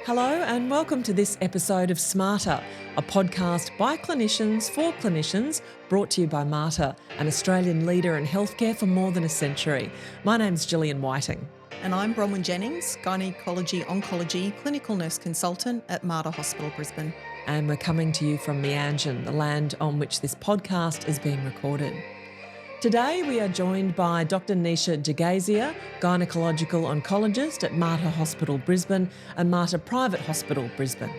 Hello and welcome to this episode of sMater, a podcast by clinicians for clinicians, brought to you by Mater, an Australian leader in healthcare for more than a century. My name's Gillian Whiting. And I'm Bronwyn Jennings, Gynaecology Oncology Clinical Nurse Consultant at Mater Hospital Brisbane. And we're coming to you from Meanjin, the land on which this podcast is being recorded. Today we are joined by Dr. Nisha Jagasia, Gynaecological Oncologist at Mater Hospital Brisbane and Mater Private Hospital Brisbane.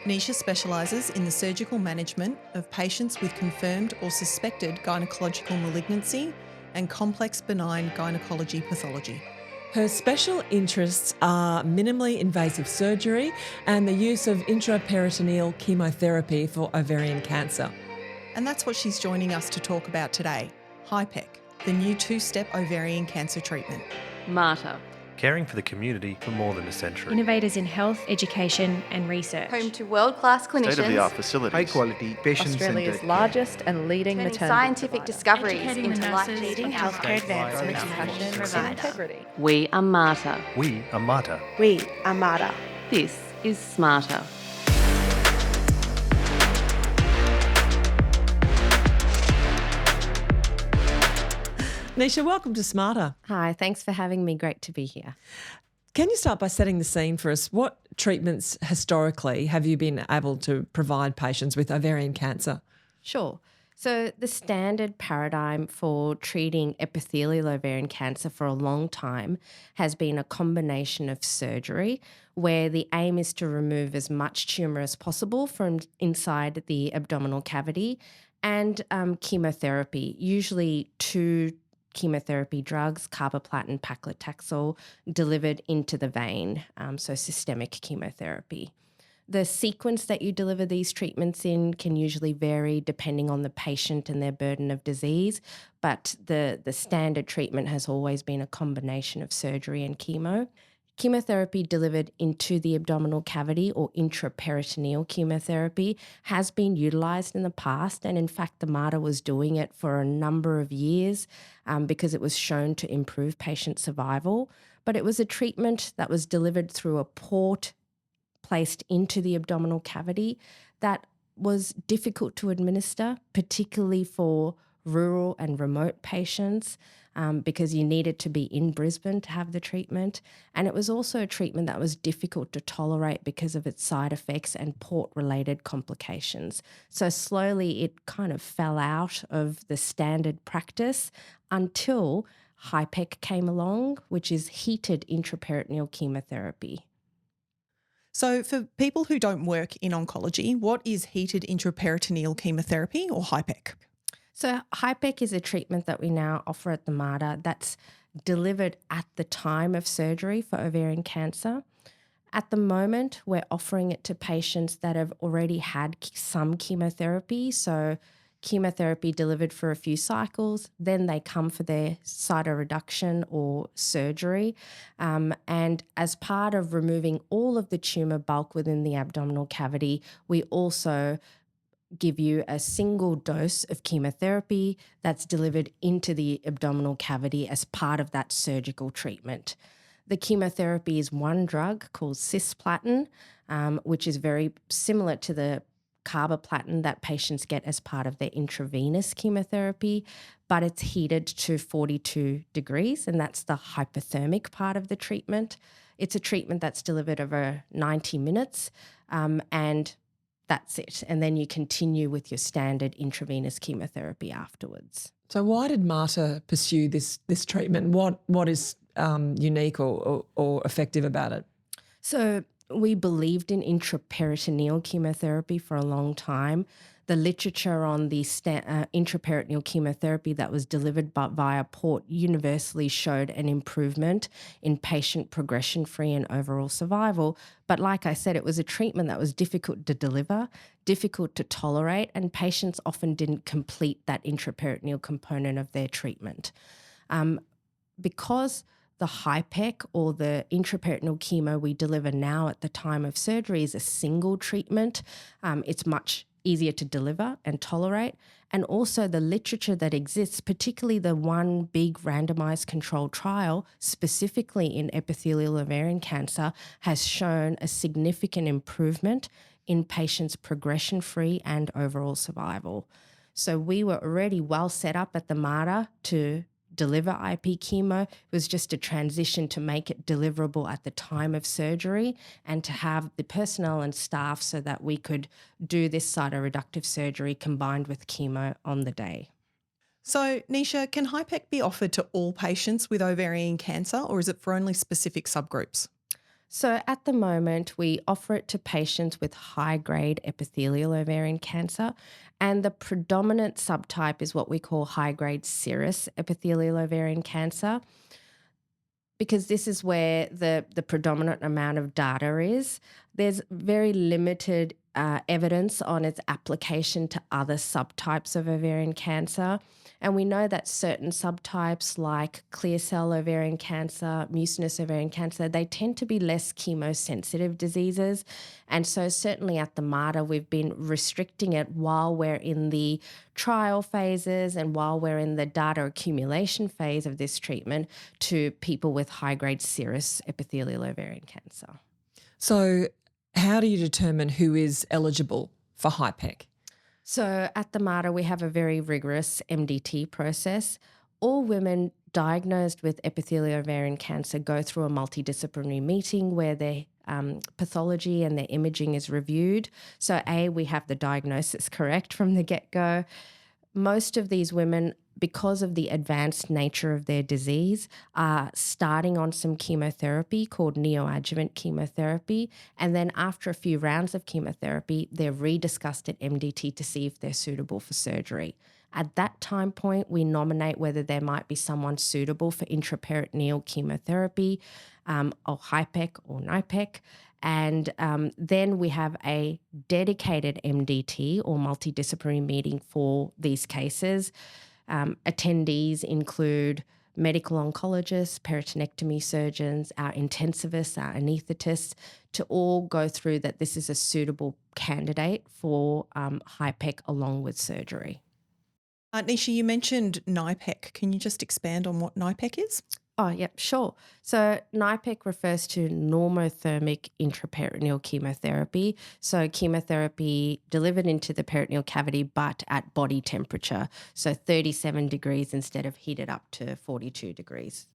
Nisha specialises in the surgical management of patients with confirmed or suspected gynaecological malignancy and complex benign gynecology pathology. Her special interests are minimally invasive surgery and the use of intraperitoneal chemotherapy for ovarian cancer. And that's what she's joining us to talk about today. HIPEC, the new two-step ovarian cancer treatment. Mater, caring for the community for more than a century. Innovators in health, education and research. home to world-class clinicians, State-of-the-art facilities. High quality, Australia's patient-centred largest and leading turning maternity scientific discoveries Educating the into nurses life-changing on healthcare advancements Right. and passion care. provider. Integrity. We are Mater. We are Mater. We are Mater. This is sMater. Nisha, welcome to sMater. Hi, thanks for having me. Great to be here. Can you start by setting the scene for us? What treatments historically have you been able to provide patients with ovarian cancer? Sure. So the standard paradigm for treating epithelial ovarian cancer for a long time has been a combination of surgery, where the aim is to remove as much tumour as possible from inside the abdominal cavity, and chemotherapy, usually two chemotherapy drugs, carboplatin, paclitaxel, delivered into the vein, so systemic chemotherapy. The sequence that you deliver these treatments in can usually vary depending on the patient and their burden of disease, but the standard treatment has always been a combination of surgery and chemo. Chemotherapy delivered into the abdominal cavity, or intraperitoneal chemotherapy, has been utilised in the past, and in fact the Mater was doing it for a number of years because it was shown to improve patient survival. But it was a treatment that was delivered through a port placed into the abdominal cavity that was difficult to administer, particularly for rural and remote patients, because you needed to be in Brisbane to have the treatment. And it was also a treatment that was difficult to tolerate because of its side effects and port-related complications. So slowly it kind of fell out of the standard practice until HIPEC came along, which is heated intraperitoneal chemotherapy. So for people who don't work in oncology, what is heated intraperitoneal chemotherapy, or HIPEC? So HIPEC is a treatment that we now offer at the Mater that's delivered at the time of surgery for ovarian cancer. At the moment, we're offering it to patients that have already had some chemotherapy, so chemotherapy delivered for a few cycles, then they come for their cytoreduction or surgery. And as part of removing all of the tumour bulk within the abdominal cavity, we also give you a single dose of chemotherapy that's delivered into the abdominal cavity as part of that surgical treatment. The chemotherapy is one drug called cisplatin, which is very similar to the carboplatin that patients get as part of their intravenous chemotherapy, but it's heated to 42 degrees, and that's the hyperthermic part of the treatment. It's a treatment that's delivered over 90 minutes, and that's it. And then you continue with your standard intravenous chemotherapy afterwards. So why did Mater pursue this treatment? What is unique or effective about it? So we believed in intraperitoneal chemotherapy for a long time. The literature on the intraperitoneal chemotherapy that was delivered via port universally showed an improvement in patient progression-free and overall survival. But like I said, it was a treatment that was difficult to deliver, difficult to tolerate, and patients often didn't complete that intraperitoneal component of their treatment. Because the HIPEC, or the intraperitoneal chemo we deliver now at the time of surgery, is a single treatment, it's much easier to deliver and tolerate. And also the literature that exists, particularly the one big randomized controlled trial specifically in epithelial ovarian cancer, has shown a significant improvement in patients' progression-free and overall survival. So we were already well set up at the MATER to deliver IP chemo. It was just a transition to make it deliverable at the time of surgery and to have the personnel and staff so that we could do this cytoreductive surgery combined with chemo on the day. So, Nisha, can HIPEC be offered to all patients with ovarian cancer, or is it for only specific subgroups? So at the moment, we offer it to patients with high-grade epithelial ovarian cancer, and the predominant subtype is what we call high-grade serous epithelial ovarian cancer, because this is where the predominant amount of data is. There's very limited evidence on its application to other subtypes of ovarian cancer. And we know that certain subtypes like clear cell ovarian cancer, mucinous ovarian cancer, they tend to be less chemosensitive diseases. And so certainly at the MATER, we've been restricting it while we're in the trial phases and while we're in the data accumulation phase of this treatment to people with high-grade serous epithelial ovarian cancer. So how do you determine who is eligible for HIPEC? So at the MATER, we have a very rigorous MDT process. All women diagnosed with epithelial ovarian cancer go through a multidisciplinary meeting where their pathology and their imaging is reviewed. So we have the diagnosis correct from the get-go. Most of these women, because of the advanced nature of their disease, are starting on some chemotherapy called neoadjuvant chemotherapy. And then after a few rounds of chemotherapy, they're rediscussed at MDT to see if they're suitable for surgery. At that time point, we nominate whether there might be someone suitable for intraperitoneal chemotherapy, or HIPEC or NIPEC. And then we have a dedicated MDT or multidisciplinary meeting for these cases. Attendees include medical oncologists, peritonectomy surgeons, our intensivists, our anaesthetists, to all go through that this is a suitable candidate for HIPEC along with surgery. Nisha, you mentioned NIPEC. Can you just expand on what NIPEC is? Oh, yeah, sure. So NIPEC refers to normothermic intraperitoneal chemotherapy. So chemotherapy delivered into the peritoneal cavity but at body temperature. So 37 degrees instead of heated up to 42 degrees.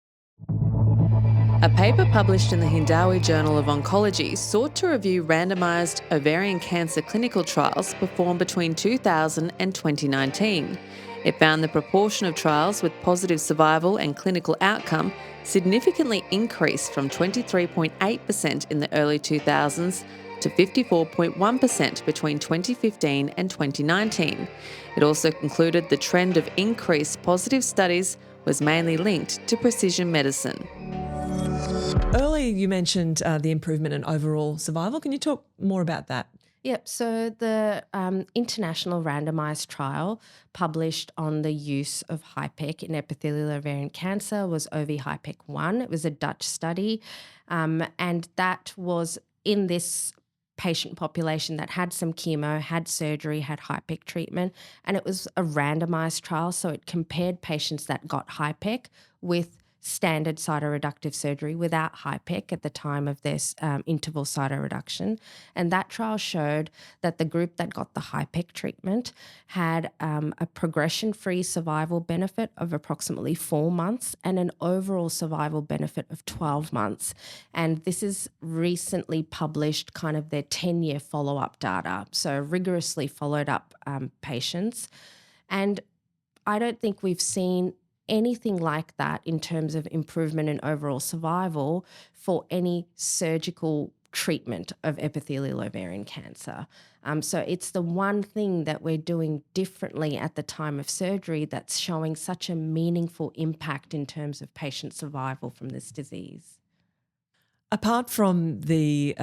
A paper published in the Hindawi Journal of Oncology sought to review randomised ovarian cancer clinical trials performed between 2000 and 2019. It found the proportion of trials with positive survival and clinical outcome significantly increased from 23.8% in the early 2000s to 54.1% between 2015 and 2019. It also concluded the trend of increased positive studies was mainly linked to precision medicine. Earlier you mentioned the improvement in overall survival. Can you talk more about that? Yep. So the international randomised trial published on the use of HIPEC in epithelial ovarian cancer was OV-HIPEC 1. It was a Dutch study, and that was in this patient population that had some chemo, had surgery, had HIPEC treatment, and it was a randomised trial. So it compared patients that got HIPEC with standard cytoreductive surgery without HIPEC at the time of their interval cytoreduction. And that trial showed that the group that got the HIPEC treatment had a progression-free survival benefit of approximately 4 months and an overall survival benefit of 12 months. And this is recently published kind of their 10-year follow-up data, so rigorously followed up patients. And I don't think we've seen anything like that in terms of improvement in overall survival for any surgical treatment of epithelial ovarian cancer. So it's the one thing that we're doing differently at the time of surgery that's showing such a meaningful impact in terms of patient survival from this disease. Apart from the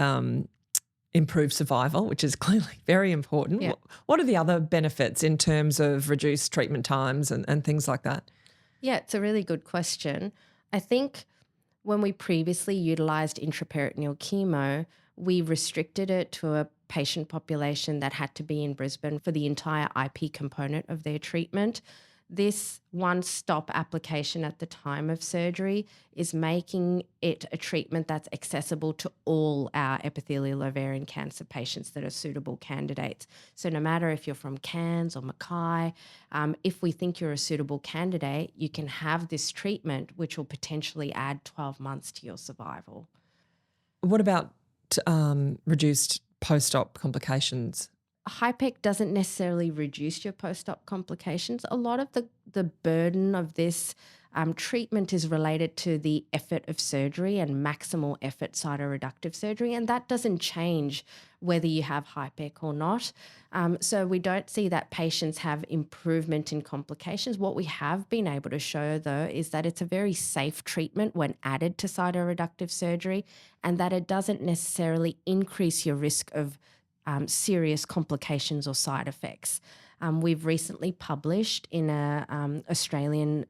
improved survival, which is clearly very important, Yeah. what are the other benefits in terms of reduced treatment times and things like that? Yeah, it's a really good question. I think when we previously utilised intraperitoneal chemo, we restricted it to a patient population that had to be in Brisbane for the entire IP component of their treatment. This one-stop application at the time of surgery is making it a treatment that's accessible to all our epithelial ovarian cancer patients that are suitable candidates. So no matter if you're from Cairns or Mackay, if we think you're a suitable candidate, you can have this treatment, which will potentially add 12 months to your survival. What about reduced post-op complications? HIPEC doesn't necessarily reduce your post-op complications. A lot of the burden of this treatment is related to the effort of surgery and maximal effort cytoreductive surgery, and that doesn't change whether you have HIPEC or not. So we don't see that patients have improvement in complications. What we have been able to show, though, is that it's a very safe treatment when added to cytoreductive surgery, and that it doesn't necessarily increase your risk of serious complications or side effects. We've recently published in an Australian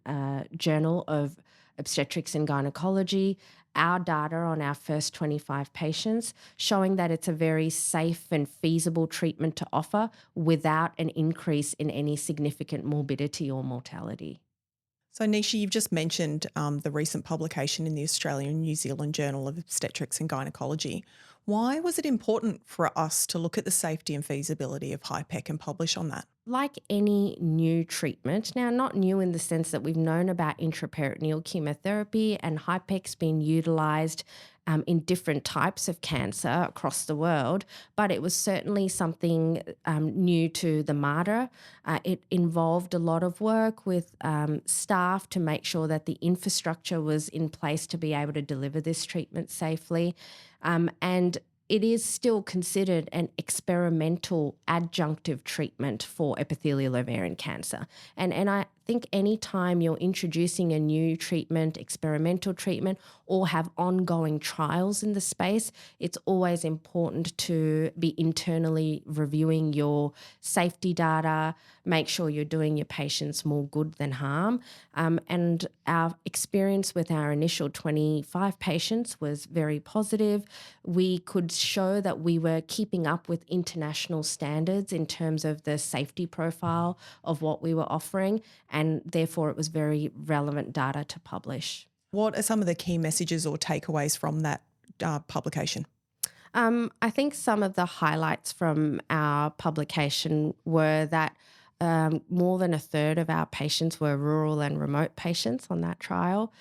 Journal of Obstetrics and Gynaecology our data on our first 25 patients, showing that it's a very safe and feasible treatment to offer without an increase in any significant morbidity or mortality. So, Nisha, you've just mentioned the recent publication in the Australian and New Zealand Journal of Obstetrics and Gynaecology. Why was it important for us to look at the safety and feasibility of HIPEC and publish on that? Like any new treatment, now not new in the sense that we've known about intraperitoneal chemotherapy and HIPEC's been utilised in different types of cancer across the world, but it was certainly something new to the MATER. It involved a lot of work with staff to make sure that the infrastructure was in place to be able to deliver this treatment safely. And it is still considered an experimental adjunctive treatment for epithelial ovarian cancer. And I think any time you're introducing a new treatment, experimental treatment, or have ongoing trials in the space, it's always important to be internally reviewing your safety data, make sure you're doing your patients more good than harm. And our experience with our initial 25 patients was very positive. We could show that we were keeping up with international standards in terms of the safety profile of what we were offering, and therefore it was very relevant data to publish. What are some of the key messages or takeaways from that publication? I think some of the highlights from our publication were that more than a third of our patients were rural and remote patients on that trial.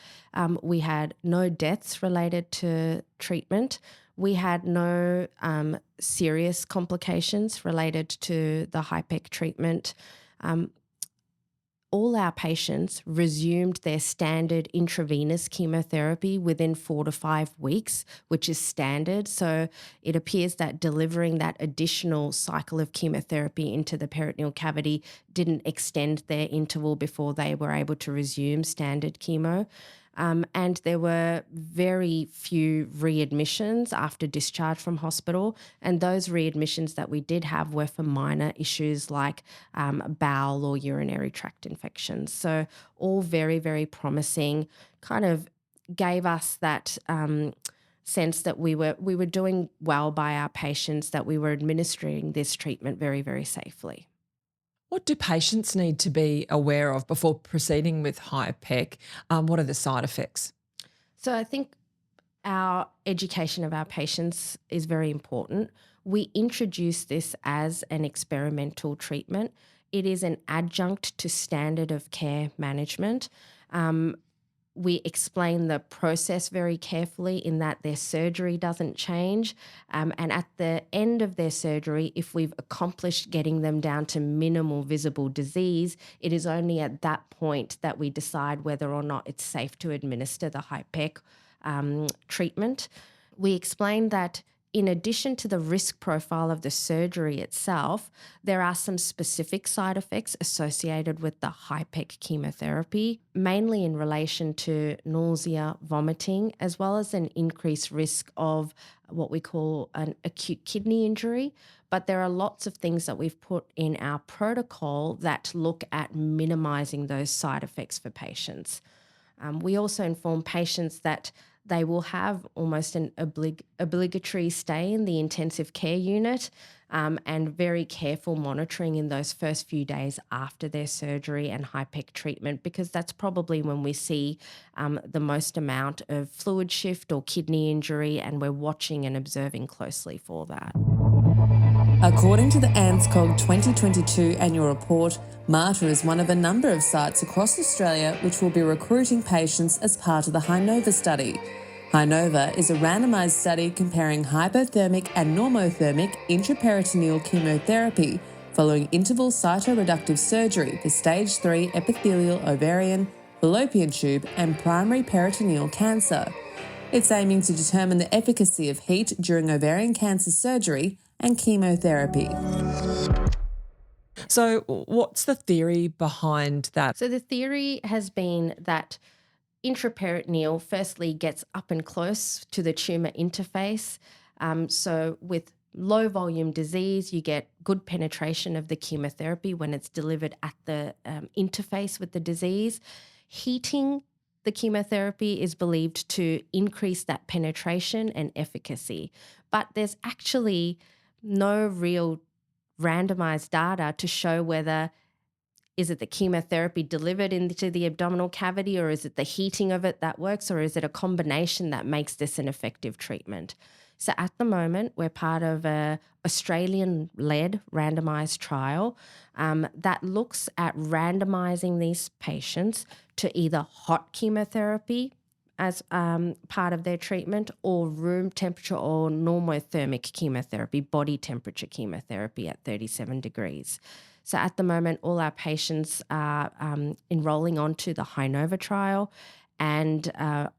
We had no deaths related to treatment. We had no serious complications related to the HIPEC treatment. All our patients resumed their standard intravenous chemotherapy within 4 to 5 weeks, which is standard. So it appears that delivering that additional cycle of chemotherapy into the peritoneal cavity didn't extend their interval before they were able to resume standard chemo. And there were very few readmissions after discharge from hospital. And those readmissions that we did have were for minor issues like bowel or urinary tract infections. So all very, very promising, kind of gave us that sense that we were doing well by our patients, that we were administering this treatment very, very safely. What do patients need to be aware of before proceeding with HIPEC? What are the side effects? So I think our education of our patients is very important. We introduce this as an experimental treatment. It is an adjunct to standard of care management. We explain the process very carefully in that their surgery doesn't change. And at the end of their surgery, if we've accomplished getting them down to minimal visible disease, it is only at that point that we decide whether or not it's safe to administer the HIPEC treatment. We explain that in addition to the risk profile of the surgery itself, there are some specific side effects associated with the HIPEC chemotherapy, mainly in relation to nausea, vomiting, as well as an increased risk of what we call an acute kidney injury. But there are lots of things that we've put in our protocol that look at minimising those side effects for patients. We also inform patients that they will have almost an obligatory stay in the intensive care unit, and very careful monitoring in those first few days after their surgery and HIPEC treatment, because that's probably when we see the most amount of fluid shift or kidney injury, and we're watching and observing closely for that. According to the ANZCOG 2022 annual report, MATER is one of a number of sites across Australia which will be recruiting patients as part of the HyNOVA study. HyNOVA is a randomised study comparing hypothermic and normothermic intraperitoneal chemotherapy following interval cytoreductive surgery for stage 3 epithelial ovarian, fallopian tube and primary peritoneal cancer. It's aiming to determine the efficacy of heat during ovarian cancer surgery and chemotherapy. So what's the theory behind that? So the theory has been that intraperitoneal firstly gets up and close to the tumour interface. So with low volume disease, you get good penetration of the chemotherapy when it's delivered at the interface with the disease. Heating the chemotherapy is believed to increase that penetration and efficacy. But there's actually no real randomized data to show whether is it the chemotherapy delivered into the abdominal cavity, or is it the heating of it that works, or is it a combination that makes this an effective treatment? So at the moment, we're part of a Australian-led randomized trial that looks at randomizing these patients to either hot chemotherapy as part of their treatment, or room temperature or normothermic chemotherapy, body temperature chemotherapy at 37 degrees. So at the moment, all our patients are enrolling onto the HyNOVA trial, and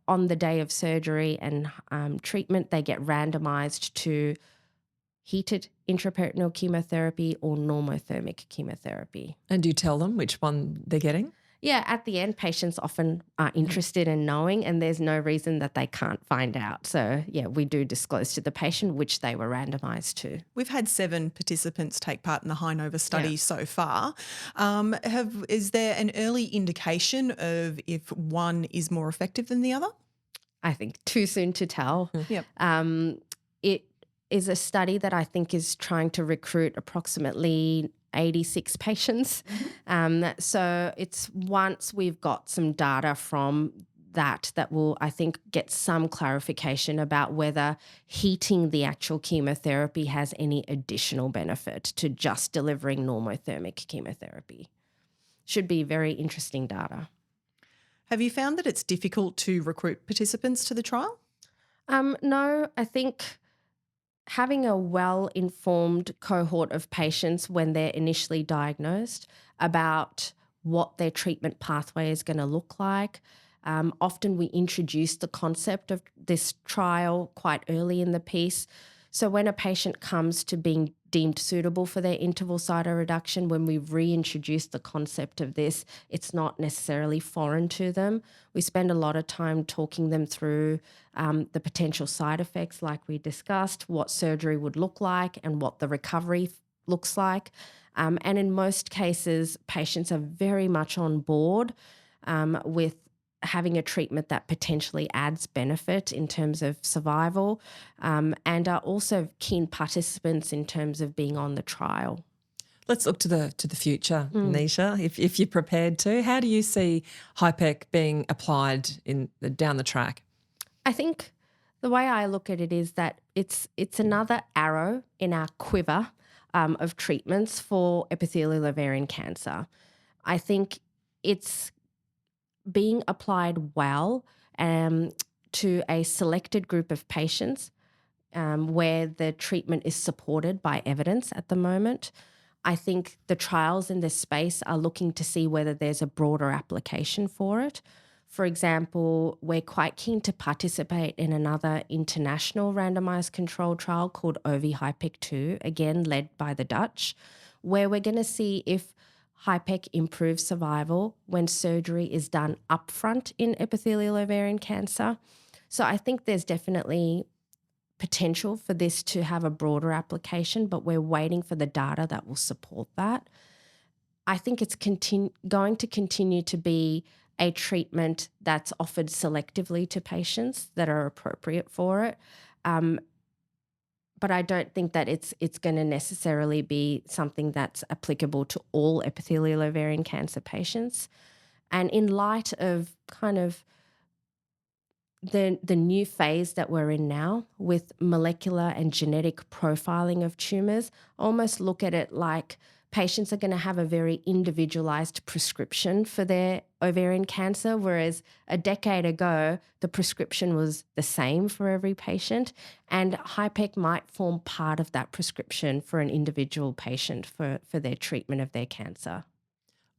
on the day of surgery and treatment, they get randomized to heated intraperitoneal chemotherapy or normothermic chemotherapy. And do you tell them which one they're getting? Yeah, at the end, patients often are interested in knowing, and there's no reason that they can't find out. So, yeah, we do disclose to the patient which they were randomised to. We've had 7 participants take part in the HyNOVA study so far. Is there an early indication of if one is more effective than the other? I think too soon to tell. Yep. It is a study that I think is trying to recruit approximately 86 patients. So it's once we've got some data from that will, I think, get some clarification about whether heating the actual chemotherapy has any additional benefit to just delivering normothermic chemotherapy. Should be very interesting data. Have you found that it's difficult to recruit participants to the trial? No, I think having a well-informed cohort of patients when they're initially diagnosed about what their treatment pathway is going to look like. Often we introduce the concept of this trial quite early in the piece. So when a patient comes to being deemed suitable for their interval cytoreduction, when we reintroduce the concept of this, it's not necessarily foreign to them. We spend a lot of time talking them through the potential side effects like we discussed, what surgery would look like and what the recovery looks like. And in most cases, patients are very much on board with having a treatment that potentially adds benefit in terms of survival, and are also keen participants in terms of being on the trial. Let's look to the future, Nisha, if you're prepared to. How do you see HIPEC being applied down the track? I think the way I look at it is that it's another arrow in our quiver of treatments for epithelial ovarian cancer. I think it's being applied well to a selected group of patients where the treatment is supported by evidence at the moment. I think the trials in this space are looking to see whether there's a broader application for it. For example, we're quite keen to participate in another international randomised controlled trial called HIPEC 2, again led by the Dutch, where we're going to see if HIPEC improves survival when surgery is done upfront in epithelial ovarian cancer. So I think there's definitely potential for this to have a broader application, but we're waiting for the data that will support that. I think it's going to continue to be a treatment that's offered selectively to patients that are appropriate for it. But I don't think that it's going to necessarily be something that's applicable to all epithelial ovarian cancer patients. And in light of kind of the new phase that we're in now with molecular and genetic profiling of tumours, almost look at it like patients are going to have a very individualised prescription for their ovarian cancer, whereas a decade ago, the prescription was the same for every patient, and HIPEC might form part of that prescription for an individual patient for their treatment of their cancer.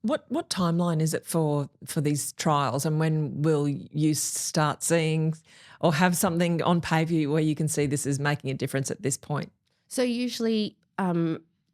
What timeline is it for these trials, and when will you start seeing or have something on paper where you can see this is making a difference at this point? So usually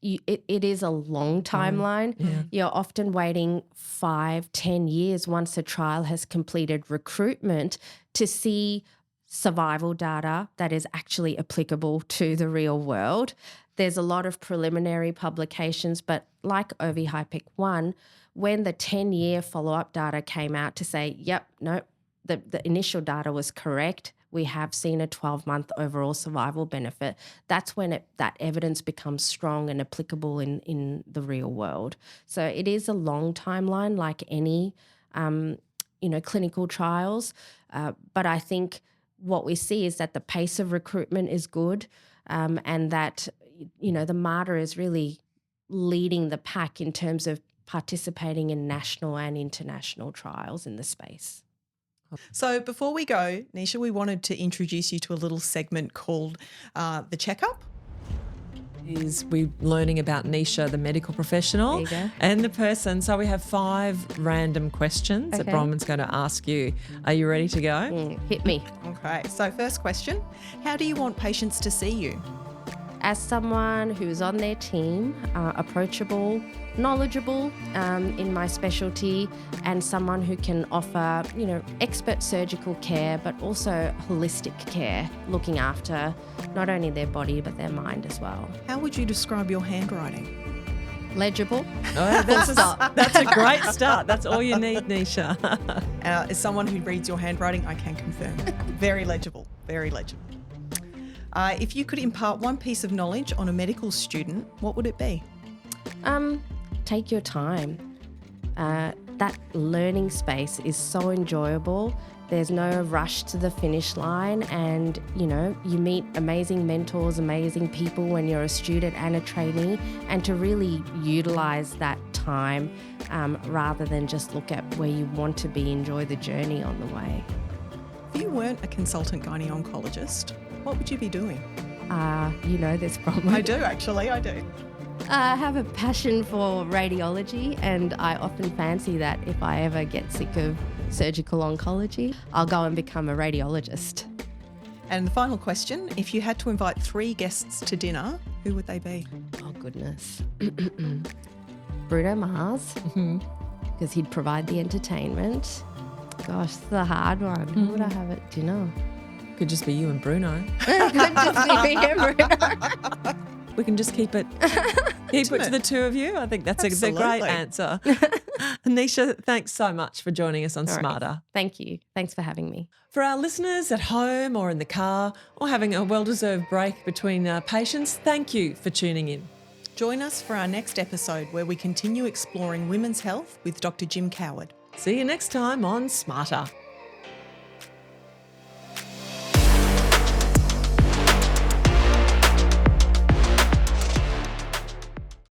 it is a long timeline. Yeah. You're often waiting 5-10 years once a trial has completed recruitment to see survival data that is actually applicable to the real world. There's a lot of preliminary publications, but like OV-HIPEC-1, when the 10-year follow-up data came out to say, yep, no, the initial data was correct, we have seen a 12-month overall survival benefit, that's when that evidence becomes strong and applicable in the real world. So it is a long timeline like any, clinical trials. But I think what we see is that the pace of recruitment is good, and that, the sMater is really leading the pack in terms of participating in national and international trials in the space. So before we go, Nisha, we wanted to introduce you to a little segment called the checkup. Is we learning about Nisha, the medical professional, There you go. and the person. So we have 5 random questions that Okay. Bronwyn's going to ask you. Are you ready to go? Hit me. Okay, so first question, how do you want patients to see you? As someone who is on their team, approachable, knowledgeable in my specialty, and someone who can offer, expert surgical care, but also holistic care, looking after not only their body but their mind as well. How would you describe your handwriting? Legible. Oh, that's a great start. That's all you need, Nisha. As someone who reads your handwriting, I can confirm. Very legible, very legible. If you could impart one piece of knowledge on a medical student, what would it be? Take your time. That learning space is so enjoyable. There's no rush to the finish line, and you meet amazing mentors, amazing people when you're a student and a trainee, and to really utilise that time rather than just look at where you want to be, enjoy the journey on the way. If you weren't a consultant gynaecologist, what would you be doing? This problem. I do, actually, I do. I have a passion for radiology, and I often fancy that if I ever get sick of surgical oncology, I'll go and become a radiologist. And the final question, if you had to invite 3 guests to dinner, who would they be? Oh, goodness. Bruno Mars, because he'd provide the entertainment. Gosh, it's a hard one. Who would I have at dinner? Could just be you and Bruno. Could just be me and Bruno. We can just keep it to the two of you. I think that's a great Absolutely. answer. Nisha, thanks so much for joining us on All right. sMater. Thank you. Thanks for having me. For our listeners at home or in the car or having a well-deserved break between patients, thank you for tuning in. Join us for our next episode where we continue exploring women's health with Dr. Jim Coward. See you next time on sMater.